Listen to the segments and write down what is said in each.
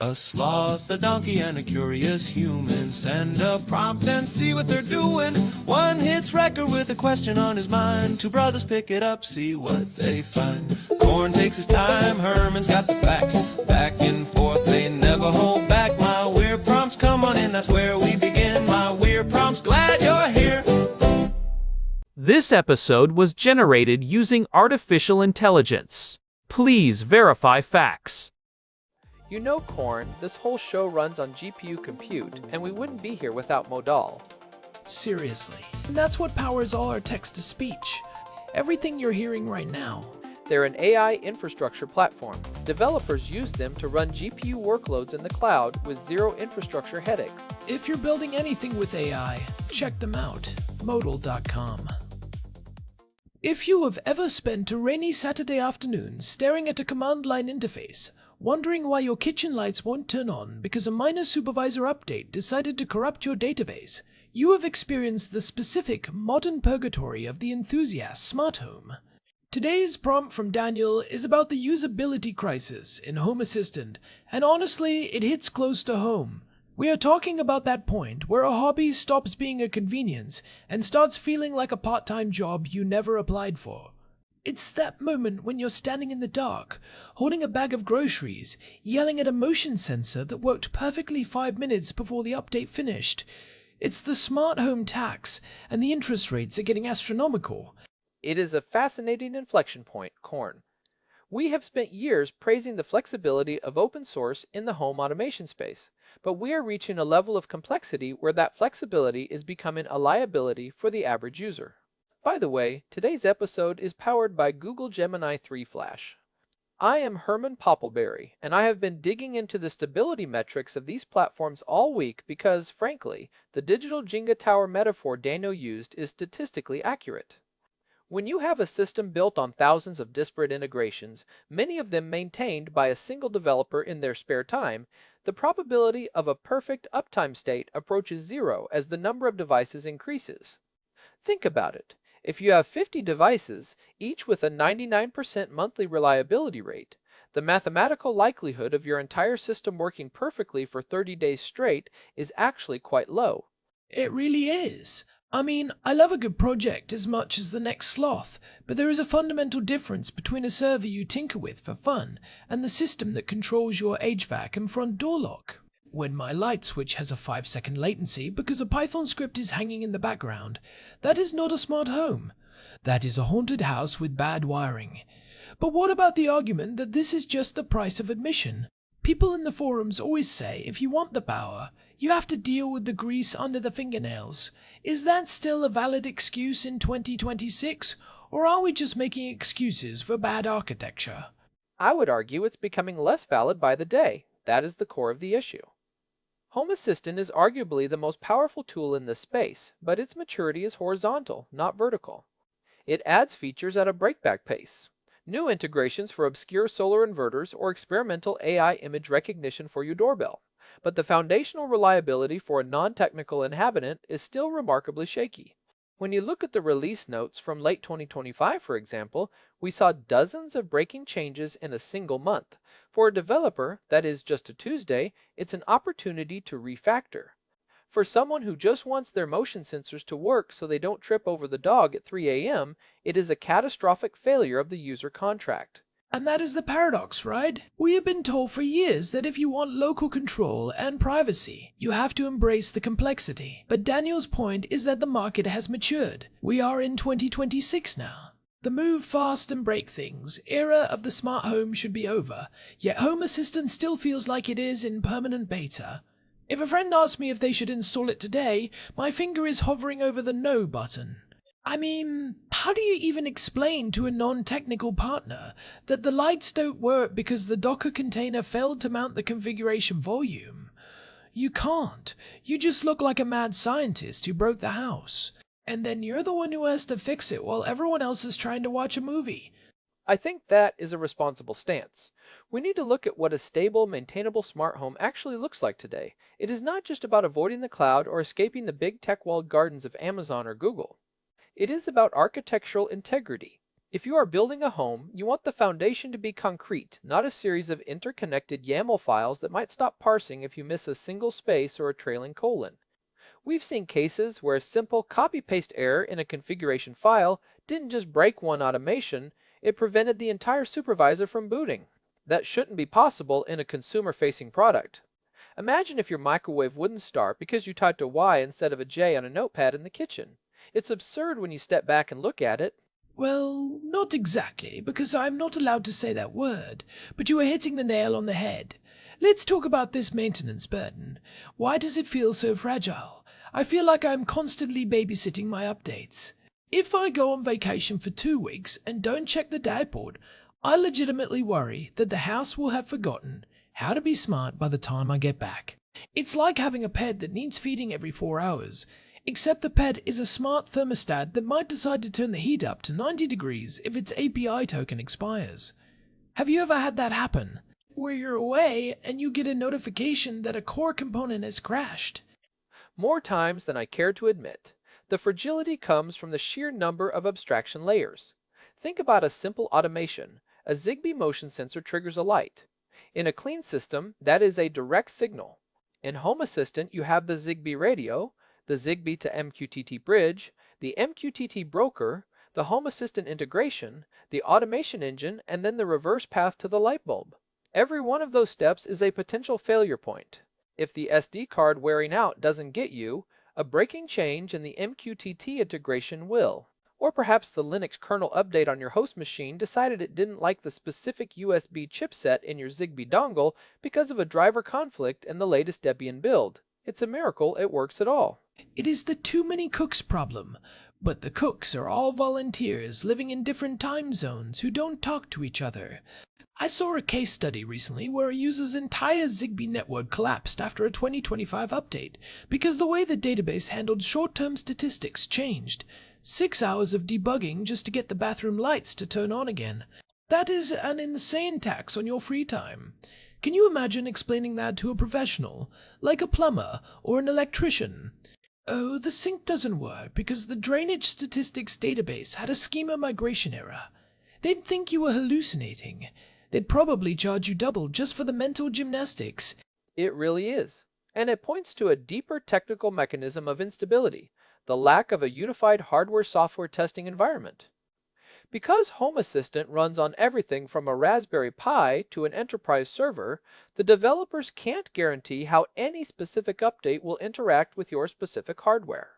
A sloth, a donkey, and a curious human. Send a prompt and see what they're doing. One hits record with a question on his mind. Two brothers pick it up, see what they find. Corn takes his time, Herman's got the facts. Back and forth, they never hold back. My weird prompts, come on in, that's where we begin. My weird prompts, glad you're here. This episode was generated using artificial intelligence. Please verify facts. You know, Corn, this whole show runs on GPU compute, and we wouldn't be here without Modal. Seriously. And that's what powers all our text-to-speech. Everything you're hearing right now. They're an AI infrastructure platform. Developers use them to run GPU workloads in the cloud with zero infrastructure headaches. If you're building anything with AI, check them out. Modal.com. If you have ever spent a rainy Saturday afternoon staring at a command line interface, wondering why your kitchen lights won't turn on because a minor supervisor update decided to corrupt your database, you have experienced the specific modern purgatory of the enthusiast smart home. Today's prompt from Daniel is about the usability crisis in Home Assistant, and honestly, it hits close to home. We are talking about that point where a hobby stops being a convenience and starts feeling like a part-time job you never applied for. It's that moment when you're standing in the dark, holding a bag of groceries, yelling at a motion sensor that worked perfectly 5 minutes before the update finished. It's the smart home tax, and the interest rates are getting astronomical. It is a fascinating inflection point, Corn. We have spent years praising the flexibility of open source in the home automation space, but we are reaching a level of complexity where that flexibility is becoming a liability for the average user. By the way, today's episode is powered by Google Gemini 3 Flash. I am Herman Poppleberry, and I have been digging into the stability metrics of these platforms all week because, frankly, the digital Jenga tower metaphor Daniel used is statistically accurate. When you have a system built on thousands of disparate integrations, many of them maintained by a single developer in their spare time, the probability of a perfect uptime state approaches zero as the number of devices increases. Think about it. If you have 50 devices, each with a 99% monthly reliability rate, the mathematical likelihood of your entire system working perfectly for 30 days straight is actually quite low. It really is. I mean, I love a good project as much as the next sloth, but there is a fundamental difference between a server you tinker with for fun and the system that controls your HVAC and front door lock. When my light switch has a 5-second latency because a Python script is hanging in the background, that is not a smart home. That is a haunted house with bad wiring. But what about the argument that this is just the price of admission? People in the forums always say if you want the power, you have to deal with the grease under the fingernails. Is that still a valid excuse in 2026, or are we just making excuses for bad architecture? I would argue it's becoming less valid by the day. That is the core of the issue. Home Assistant is arguably the most powerful tool in this space, but its maturity is horizontal, not vertical. It adds features at a breakback pace. New integrations for obscure solar inverters or experimental AI image recognition for your doorbell. But the foundational reliability for a non-technical inhabitant is still remarkably shaky. When you look at the release notes from late 2025, for example, we saw dozens of breaking changes in a single month. For a developer, that is just a Tuesday, it's an opportunity to refactor. For someone who just wants their motion sensors to work so they don't trip over the dog at 3 a.m., it is a catastrophic failure of the user contract. And that is the paradox, right? We have been told for years that if you want local control and privacy, you have to embrace the complexity. But Daniel's point is that the market has matured. We are in 2026 now. The move fast and break things era of the smart home should be over, yet Home Assistant still feels like it is in permanent beta. If a friend asks me if they should install it today, my finger is hovering over the no button. I mean, how do you even explain to a non-technical partner that the lights don't work because the Docker container failed to mount the configuration volume? You can't. You just look like a mad scientist who broke the house. And then you're the one who has to fix it while everyone else is trying to watch a movie. I think that is a responsible stance. We need to look at what a stable, maintainable smart home actually looks like today. It is not just about avoiding the cloud or escaping the big tech walled gardens of Amazon or Google. It is about architectural integrity. If you are building a home, you want the foundation to be concrete, not a series of interconnected YAML files that might stop parsing if you miss a single space or a trailing colon. We've seen cases where a simple copy-paste error in a configuration file didn't just break one automation, it prevented the entire supervisor from booting. That shouldn't be possible in a consumer-facing product. Imagine if your microwave wouldn't start because you typed a Y instead of a J on a notepad in the kitchen. It's absurd when you step back and look at it. Well, not exactly, because I'm not allowed to say that word, but you are hitting the nail on the head. Let's talk about this maintenance burden. Why does it feel so fragile? I feel like I'm constantly babysitting my updates. If I go on vacation for 2 weeks and don't check the dashboard, I legitimately worry that the house will have forgotten how to be smart by the time I get back. It's like having a pet that needs feeding every 4 hours, except the pet is a smart thermostat that might decide to turn the heat up to 90 degrees if its API token expires. Have you ever had that happen, where you're away and you get a notification that a core component has crashed? More times than I care to admit. The fragility comes from the sheer number of abstraction layers. Think about a simple automation. A Zigbee motion sensor triggers a light. In a clean system, that is a direct signal. In Home Assistant, you have the Zigbee radio, the Zigbee to MQTT bridge, the MQTT broker, the Home Assistant integration, the automation engine, and then the reverse path to the light bulb. Every one of those steps is a potential failure point. If the SD card wearing out doesn't get you, a breaking change in the MQTT integration will. Or perhaps the Linux kernel update on your host machine decided it didn't like the specific USB chipset in your Zigbee dongle because of a driver conflict in the latest Debian build. It's a miracle it works at all. It is the too many cooks problem, but the cooks are all volunteers living in different time zones who don't talk to each other. I saw a case study recently where a user's entire Zigbee network collapsed after a 2025 update because the way the database handled short-term statistics changed. 6 hours of debugging just to get the bathroom lights to turn on again. That is an insane tax on your free time. Can you imagine explaining that to a professional, like a plumber or an electrician? Oh, the sink doesn't work because the drainage statistics database had a schema migration error. They'd think you were hallucinating. They'd probably charge you double just for the mental gymnastics. It really is. And it points to a deeper technical mechanism of instability, the lack of a unified hardware-software testing environment. Because Home Assistant runs on everything from a Raspberry Pi to an enterprise server, the developers can't guarantee how any specific update will interact with your specific hardware.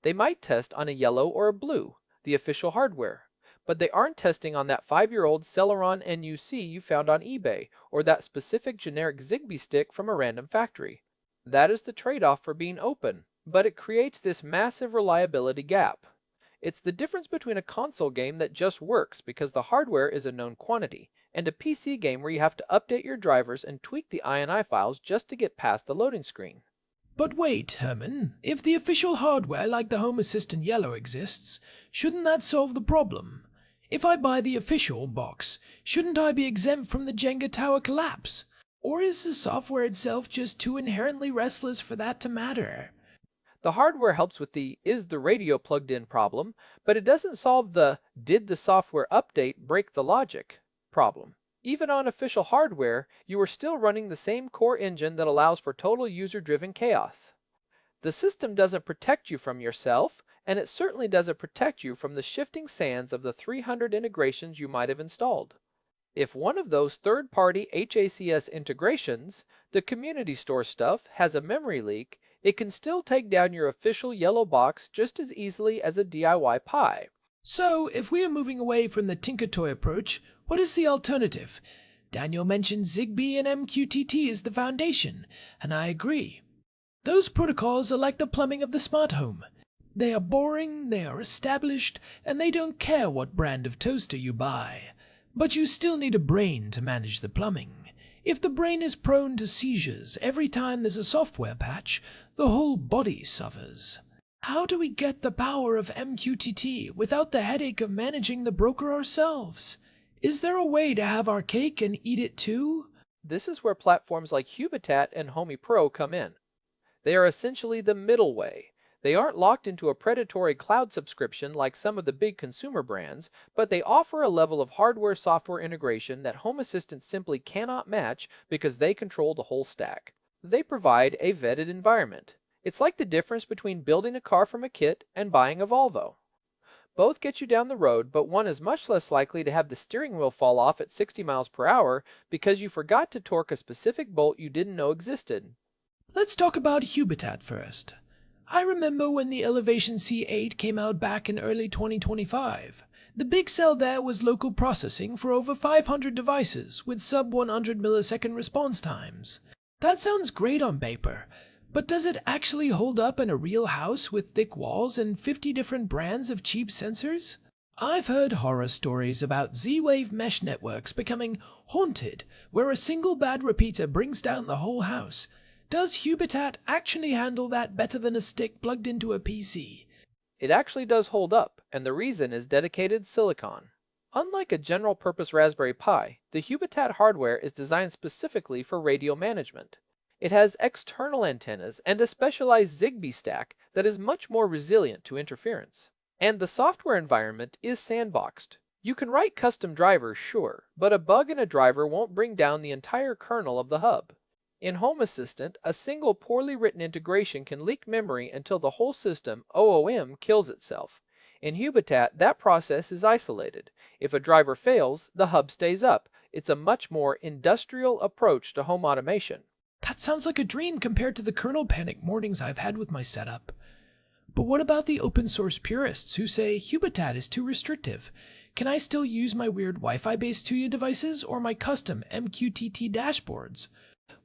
They might test on a yellow or a blue, the official hardware, but they aren't testing on that 5-year-old Celeron NUC you found on eBay or that specific generic Zigbee stick from a random factory. That is the trade-off for being open, but it creates this massive reliability gap. It's the difference between a console game that just works because the hardware is a known quantity, and a PC game where you have to update your drivers and tweak the INI files just to get past the loading screen. But wait, Herman, if the official hardware like the Home Assistant Yellow exists, shouldn't that solve the problem? If I buy the official box, shouldn't I be exempt from the Jenga tower collapse? Or is the software itself just too inherently restless for that to matter? The hardware helps with the "is the radio plugged in" problem, but it doesn't solve the "did the software update break the logic" problem. Even on official hardware, you are still running the same core engine that allows for total user-driven chaos. The system doesn't protect you from yourself, and it certainly doesn't protect you from the shifting sands of the 300 integrations you might have installed. If one of those third-party HACS integrations, the community store stuff, has a memory leak, it can still take down your official yellow box just as easily as a DIY Pi. So, if we are moving away from the Tinker Toy approach, what is the alternative? Daniel mentioned Zigbee and MQTT as the foundation, and I agree. Those protocols are like the plumbing of the smart home. They are boring, they are established, and they don't care what brand of toaster you buy. But you still need a brain to manage the plumbing. If the brain is prone to seizures every time there's a software patch, the whole body suffers. How do we get the power of MQTT without the headache of managing the broker ourselves? Is there a way to have our cake and eat it too? This is where platforms like Hubitat and Homey Pro come in. They are essentially the middle way. They aren't locked into a predatory cloud subscription like some of the big consumer brands, but they offer a level of hardware-software integration that Home Assistant simply cannot match because they control the whole stack. They provide a vetted environment. It's like the difference between building a car from a kit and buying a Volvo. Both get you down the road, but one is much less likely to have the steering wheel fall off at 60 miles per hour because you forgot to torque a specific bolt you didn't know existed. Let's talk about Hubitat first. I remember when the Elevation C8 came out back in early 2025. The big sell there was local processing for over 500 devices with sub 100 millisecond response times. That sounds great on paper, but does it actually hold up in a real house with thick walls and 50 different brands of cheap sensors? I've heard horror stories about Z-Wave mesh networks becoming haunted, where a single bad repeater brings down the whole house. Does Hubitat actually handle that better than a stick plugged into a PC? It actually does hold up, and the reason is dedicated silicon. Unlike a general-purpose Raspberry Pi, the Hubitat hardware is designed specifically for radio management. It has external antennas and a specialized Zigbee stack that is much more resilient to interference. And the software environment is sandboxed. You can write custom drivers, sure, but a bug in a driver won't bring down the entire kernel of the hub. In Home Assistant, a single poorly written integration can leak memory until the whole system, OOM, kills itself. In Hubitat, that process is isolated. If a driver fails, the hub stays up. It's a much more industrial approach to home automation. That sounds like a dream compared to the kernel panic mornings I've had with my setup. But what about the open source purists who say Hubitat is too restrictive? Can I still use my weird Wi-Fi based Tuya devices or my custom MQTT dashboards?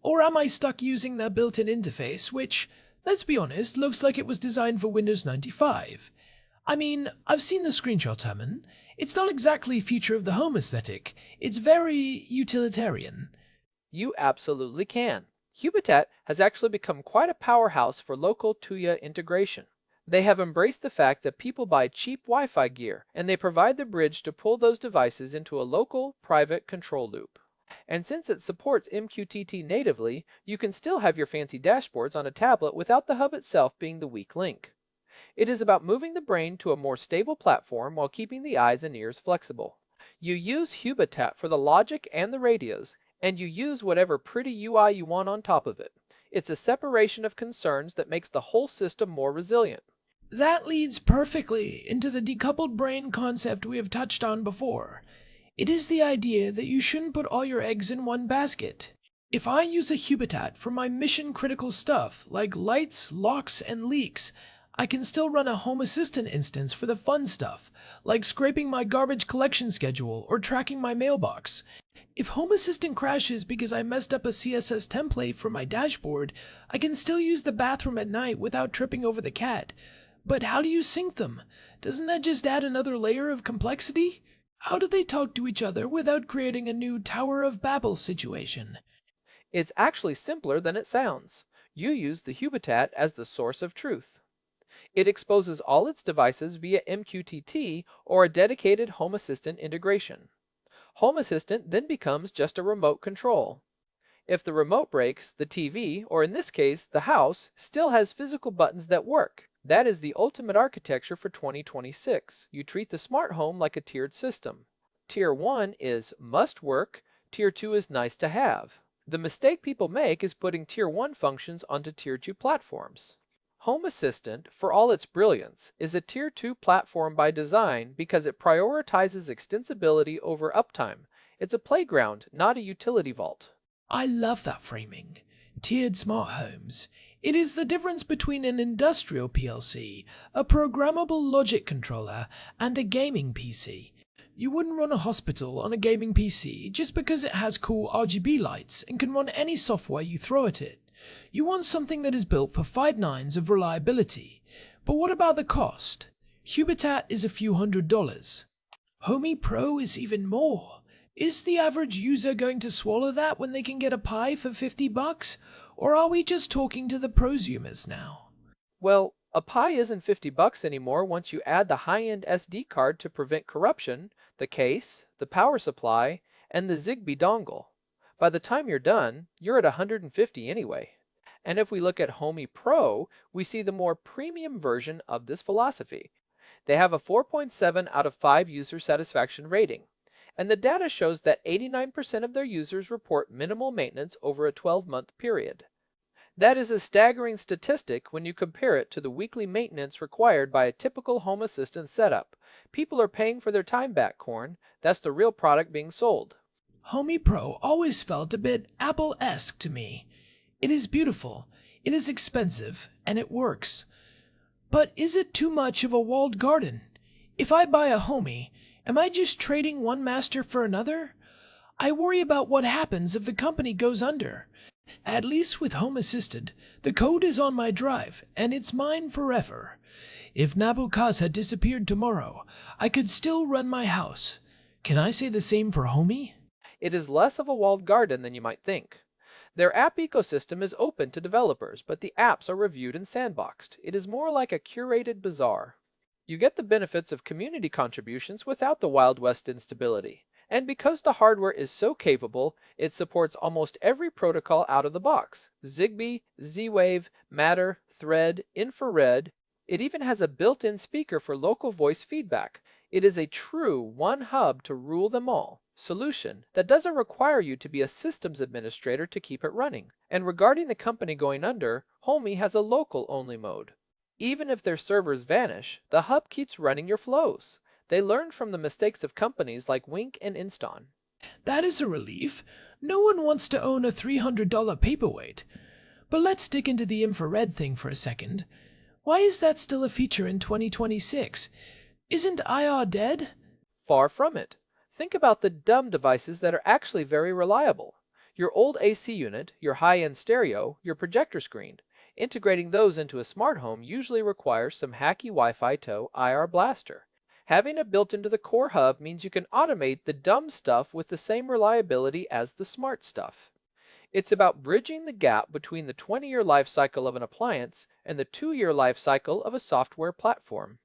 Or am I stuck using their built-in interface, which, let's be honest, looks like it was designed for Windows 95? I mean, I've seen the screenshots, Herman. It's not exactly future of the home aesthetic. It's very utilitarian. You absolutely can. Hubitat has actually become quite a powerhouse for local Tuya integration. They have embraced the fact that people buy cheap Wi-Fi gear, and they provide the bridge to pull those devices into a local, private control loop. And since it supports MQTT natively, you can still have your fancy dashboards on a tablet without the hub itself being the weak link. It is about moving the brain to a more stable platform while keeping the eyes and ears flexible. You use Hubitat for the logic and the radios, and you use whatever pretty UI you want on top of it. It's a separation of concerns that makes the whole system more resilient. That leads perfectly into the decoupled brain concept we have touched on before. It is the idea that you shouldn't put all your eggs in one basket. If I use a Hubitat for my mission-critical stuff, like lights, locks, and leaks, I can still run a Home Assistant instance for the fun stuff, like scraping my garbage collection schedule or tracking my mailbox. If Home Assistant crashes because I messed up a CSS template for my dashboard, I can still use the bathroom at night without tripping over the cat. But how do you sync them? Doesn't that just add another layer of complexity? How do they talk to each other without creating a new Tower of Babel situation? It's actually simpler than it sounds. You use the Hubitat as the source of truth. It exposes all its devices via MQTT or a dedicated Home Assistant integration. Home Assistant then becomes just a remote control. If the remote breaks, the TV, or in this case, the house, still has physical buttons that work. That is the ultimate architecture for 2026. You treat the smart home like a tiered system. Tier 1 is must work, Tier 2 is nice to have. The mistake people make is putting Tier 1 functions onto Tier 2 platforms. Home Assistant, for all its brilliance, is a Tier 2 platform by design because it prioritizes extensibility over uptime. It's a playground, not a utility vault. I love that framing. Tiered smart homes. It is the difference between an industrial PLC, a programmable logic controller, and a gaming PC. You wouldn't run a hospital on a gaming PC just because it has cool RGB lights and can run any software you throw at it. You want something that is built for 5 nines of reliability. But what about the cost? Hubitat is a few $100s. Homey Pro is even more. Is the average user going to swallow that when they can get a Pi for $50? Or are we just talking to the prosumers now? Well, a Pi isn't $50 anymore once you add the high-end SD card to prevent corruption, the case, the power supply, and the Zigbee dongle. By the time you're done, you're at $150 anyway. And if we look at Homey Pro, we see the more premium version of this philosophy. They have a 4.7 out of 5 user satisfaction rating. And the data shows that 89% of their users report minimal maintenance over a 12-month period. That is a staggering statistic when you compare it to the weekly maintenance required by a typical home assistant setup. People are paying for their time back, Corn. That's the real product being sold. Homey Pro always felt a bit Apple-esque to me. It is beautiful, it is expensive, and it works. But is it too much of a walled garden? If I buy a Homey, am I just trading one master for another? I worry about what happens if the company goes under. At least with Home Assistant, the code is on my drive, and it's mine forever. If Nabucasa disappeared tomorrow, I could still run my house. Can I say the same for Homey? It is less of a walled garden than you might think. Their app ecosystem is open to developers, but the apps are reviewed and sandboxed. It is more like a curated bazaar. You get the benefits of community contributions without the Wild West instability. And because the hardware is so capable, it supports almost every protocol out of the box. Zigbee, Z-Wave, Matter, Thread, Infrared. It even has a built-in speaker for local voice feedback. It is a true one hub to rule them all solution that doesn't require you to be a systems administrator to keep it running. And regarding the company going under, Homey has a local-only mode. Even if their servers vanish, the hub keeps running your flows. They learned from the mistakes of companies like Wink and Inston. That is a relief. No one wants to own a $300 paperweight. But let's dig into the infrared thing for a second. Why is that still a feature in 2026? Isn't IR dead? Far from it. Think about the dumb devices that are actually very reliable. Your old AC unit, your high-end stereo, your projector screen. Integrating those into a smart home usually requires some hacky Wi-Fi tow IR blaster. Having it built into the core hub means you can automate the dumb stuff with the same reliability as the smart stuff. It's about bridging the gap between the 20-year life cycle of an appliance and the 2-year life cycle of a software platform.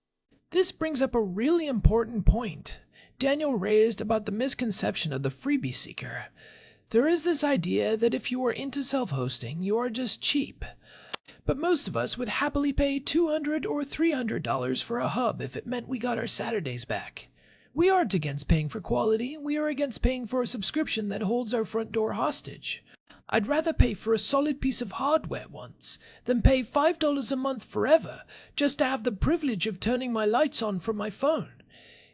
This brings up a really important point Daniel raised about the misconception of the freebie seeker. There is this idea that if you are into self-hosting, you are just cheap. But most of us would happily pay $200 or $300 for a hub if it meant we got our Saturdays back. We aren't against paying for quality, we are against paying for a subscription that holds our front door hostage. I'd rather pay for a solid piece of hardware once than pay $5 a month forever just to have the privilege of turning my lights on from my phone.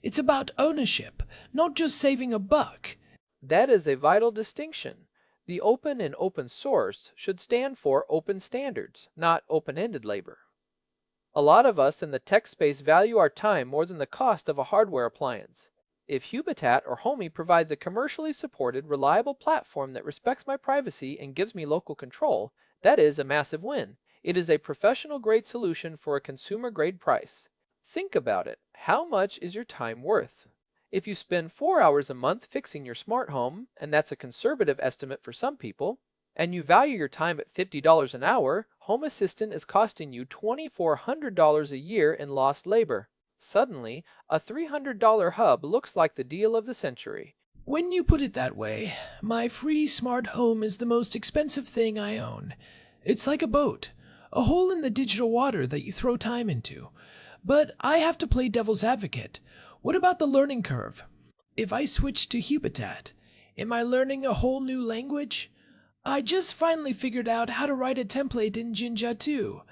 It's about ownership, not just saving a buck. That is a vital distinction. The open in open source should stand for open standards, not open-ended labor. A lot of us in the tech space value our time more than the cost of a hardware appliance. If Hubitat or Homey provides a commercially supported, reliable platform that respects my privacy and gives me local control, that is a massive win. It is a professional-grade solution for a consumer-grade price. Think about it. How much is your time worth? If you spend 4 hours a month fixing your smart home, and that's a conservative estimate for some people, and you value your time at $50 an hour, Home Assistant is costing you $2,400 a year in lost labor. Suddenly, a $300 hub looks like the deal of the century. When you put it that way, my free smart home is the most expensive thing I own. It's like a boat, a hole in the digital water that you throw time into. But I have to play devil's advocate. What about the learning curve? If I switch to Hubitat, am I learning a whole new language? I just finally figured out how to write a template in Jenga too.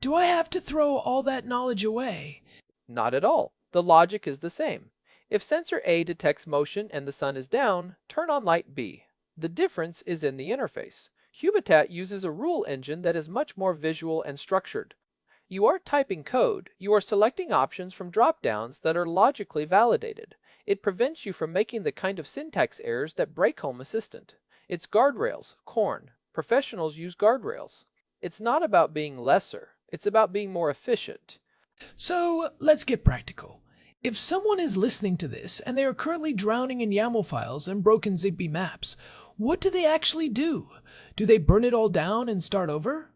Do I have to throw all that knowledge away? Not at all. The logic is the same. If sensor A detects motion and the sun is down, turn on light B. The difference is in the interface. Hubitat uses a rule engine that is much more visual and structured. You are typing code, you are selecting options from drop-downs that are logically validated. It prevents you from making the kind of syntax errors that break Home Assistant. It's guardrails, corn. Professionals use guardrails. It's not about being lesser, it's about being more efficient. So, let's get practical. If someone is listening to this and they are currently drowning in YAML files and broken Zigbee maps, what do they actually do? Do they burn it all down and start over?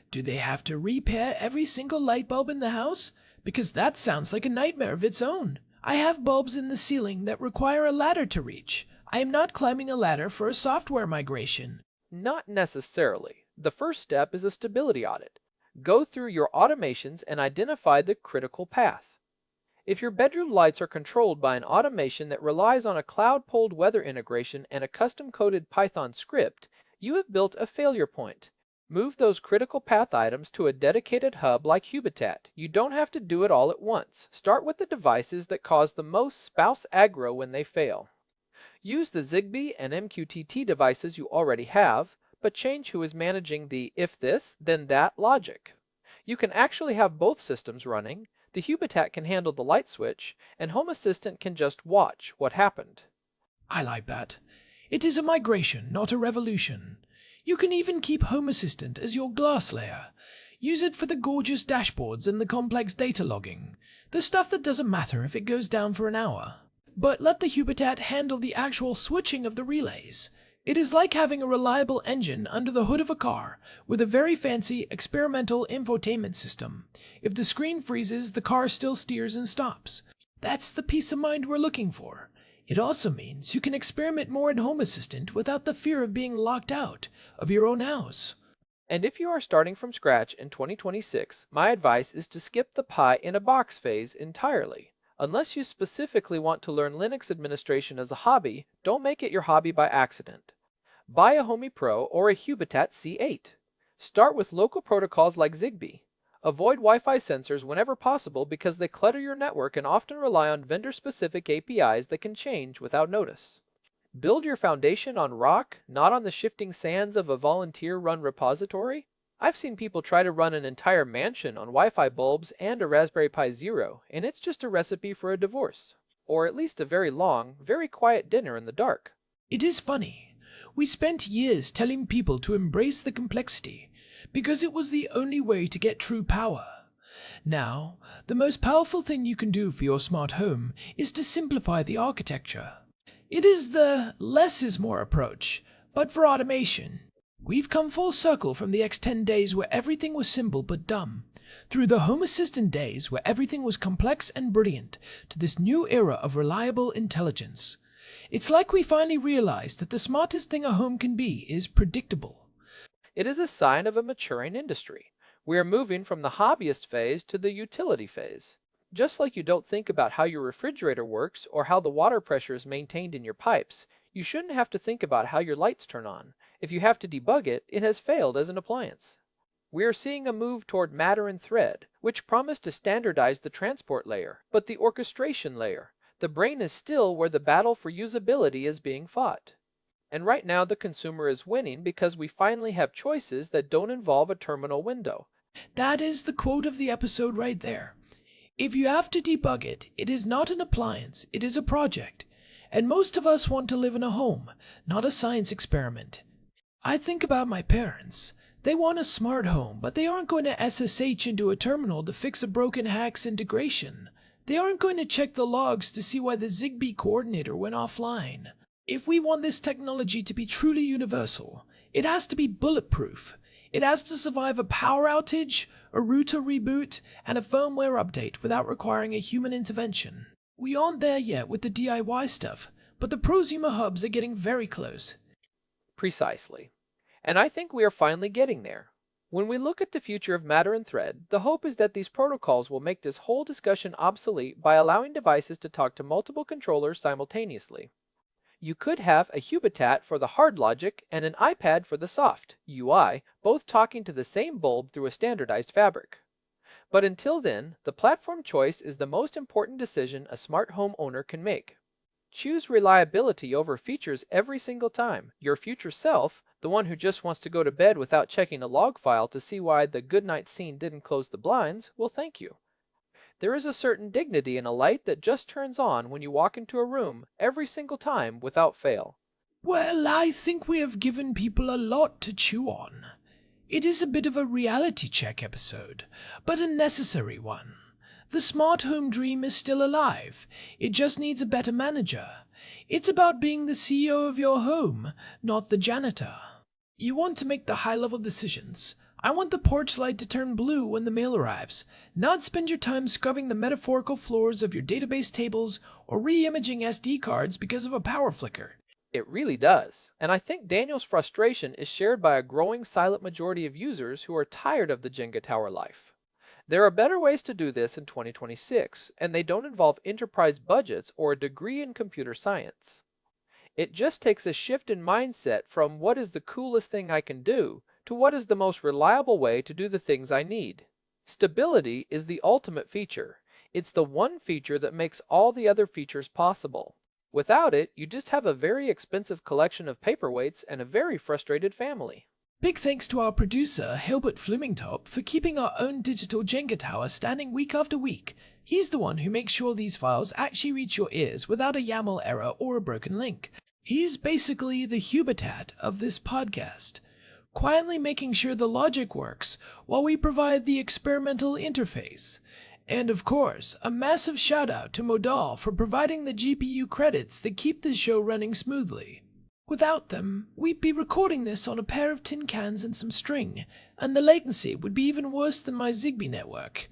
Do they have to repair every single light bulb in the house? Because that sounds like a nightmare of its own. I have bulbs in the ceiling that require a ladder to reach. I am not climbing a ladder for a software migration. Not necessarily. The first step is a stability audit. Go through your automations and identify the critical path. If your bedroom lights are controlled by an automation that relies on a cloud-pulled weather integration and a custom-coded Python script, you have built a failure point. Move those critical path items to a dedicated hub like Hubitat. You don't have to do it all at once. Start with the devices that cause the most spouse aggro when they fail. Use the Zigbee and MQTT devices you already have, but change who is managing the if this, then that logic. You can actually have both systems running. The Hubitat can handle the light switch, and Home Assistant can just watch what happened. I like that. It is a migration, not a revolution. You can even keep Home Assistant as your glass layer. Use it for the gorgeous dashboards and the complex data logging, the stuff that doesn't matter if it goes down for an hour. But let the Hubitat handle the actual switching of the relays. It is like having a reliable engine under the hood of a car with a very fancy experimental infotainment system. If the screen freezes, the car still steers and stops. That's the peace of mind we're looking for. It also means you can experiment more in Home Assistant without the fear of being locked out of your own house. And if you are starting from scratch in 2026, my advice is to skip the pie in a box phase entirely. Unless you specifically want to learn Linux administration as a hobby, don't make it your hobby by accident. Buy a Homey Pro or a Hubitat C8. Start with local protocols like Zigbee. Avoid Wi-Fi sensors whenever possible because they clutter your network and often rely on vendor-specific APIs that can change without notice. Build your foundation on rock, not on the shifting sands of a volunteer-run repository. I've seen people try to run an entire mansion on Wi-Fi bulbs and a Raspberry Pi Zero, and it's just a recipe for a divorce. Or at least a very long, very quiet dinner in the dark. It is funny. We spent years telling people to embrace the complexity because it was the only way to get true power. Now, the most powerful thing you can do for your smart home is to simplify the architecture. It is the less is more approach, but for automation. We've come full circle from the X10 days where everything was simple but dumb, through the Home Assistant days where everything was complex and brilliant, to this new era of reliable intelligence. It's like we finally realized that the smartest thing a home can be is predictable. It is a sign of a maturing industry. We are moving from the hobbyist phase to the utility phase. Just like you don't think about how your refrigerator works or how the water pressure is maintained in your pipes, you shouldn't have to think about how your lights turn on. If you have to debug it, it has failed as an appliance. We are seeing a move toward matter and thread, which promise to standardize the transport layer, but the orchestration layer. The brain is still where the battle for usability is being fought. And right now the consumer is winning because we finally have choices that don't involve a terminal window. That is the quote of the episode right there. If you have to debug it, it is not an appliance, it is a project. And most of us want to live in a home, not a science experiment. I think about my parents. They want a smart home, but they aren't going to SSH into a terminal to fix a broken HACS integration. They aren't going to check the logs to see why the Zigbee coordinator went offline. If we want this technology to be truly universal, it has to be bulletproof. It has to survive a power outage, a router reboot, and a firmware update without requiring a human intervention. We aren't there yet with the DIY stuff, but the prosumer hubs are getting very close. Precisely. And I think we are finally getting there. When we look at the future of matter and thread, the hope is that these protocols will make this whole discussion obsolete by allowing devices to talk to multiple controllers simultaneously. You could have a Hubitat for the hard logic and an iPad for the soft UI, both talking to the same bulb through a standardized fabric. But until then, the platform choice is the most important decision a smart home owner can make. Choose reliability over features every single time. Your future self, the one who just wants to go to bed without checking a log file to see why the goodnight scene didn't close the blinds, will thank you. There is a certain dignity in a light that just turns on when you walk into a room every single time without fail. Well, I think we have given people a lot to chew on. It is a bit of a reality check episode, but a necessary one. The smart home dream is still alive. It just needs a better manager. It's about being the CEO of your home, not the janitor. You want to make the high-level decisions. I want the porch light to turn blue when the mail arrives, not spend your time scrubbing the metaphorical floors of your database tables or re-imaging SD cards because of a power flicker. It really does. And I think Daniel's frustration is shared by a growing silent majority of users who are tired of the Jenga tower life. There are better ways to do this in 2026, and they don't involve enterprise budgets or a degree in computer science. It just takes a shift in mindset from what is the coolest thing I can do to what is the most reliable way to do the things I need. Stability is the ultimate feature. It's the one feature that makes all the other features possible. Without it, you just have a very expensive collection of paperweights and a very frustrated family. Big thanks to our producer, Hilbert Flumingtop, for keeping our own digital Jenga tower standing week after week. He's the one who makes sure these files actually reach your ears without a YAML error or a broken link. He's basically the Hubitat of this podcast, quietly making sure the logic works while we provide the experimental interface. And of course, a massive shout out to Modal for providing the GPU credits that keep this show running smoothly. Without them, we'd be recording this on a pair of tin cans and some string, and the latency would be even worse than my Zigbee network.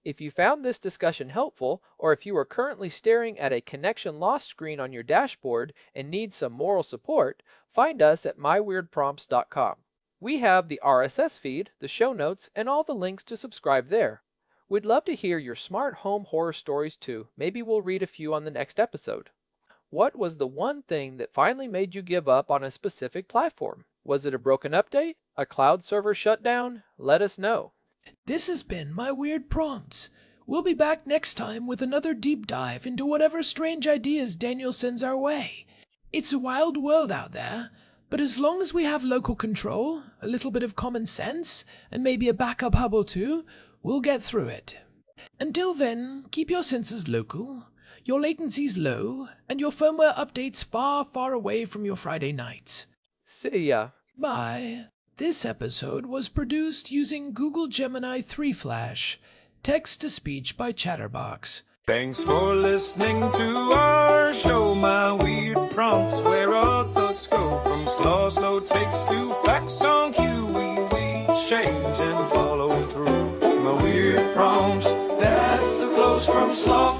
If you found this discussion helpful, or if you are currently staring at a connection lost screen on your dashboard and need some moral support, find us at myweirdprompts.com. We have the RSS feed, the show notes, and all the links to subscribe there. We'd love to hear your smart home horror stories too. Maybe we'll read a few on the next episode. What was the one thing that finally made you give up on a specific platform? Was it a broken update? A cloud server shutdown? Let us know. This has been My Weird Prompts. We'll be back next time with another deep dive into whatever strange ideas Daniel sends our way. It's a wild world out there, but as long as we have local control, a little bit of common sense, and maybe a backup hub or two, we'll get through it. Until then, keep your sensors local, your latencies low, and your firmware updates far, far away from your Friday nights. See ya. Bye. This episode was produced using Google Gemini 3 Flash, text-to-speech by Chatterbox. Thanks for listening to our show, My Weird Prompts, where our thoughts go from slow takes to facts on cue. We change and follow through. My Weird Prompts, that's the flows from slow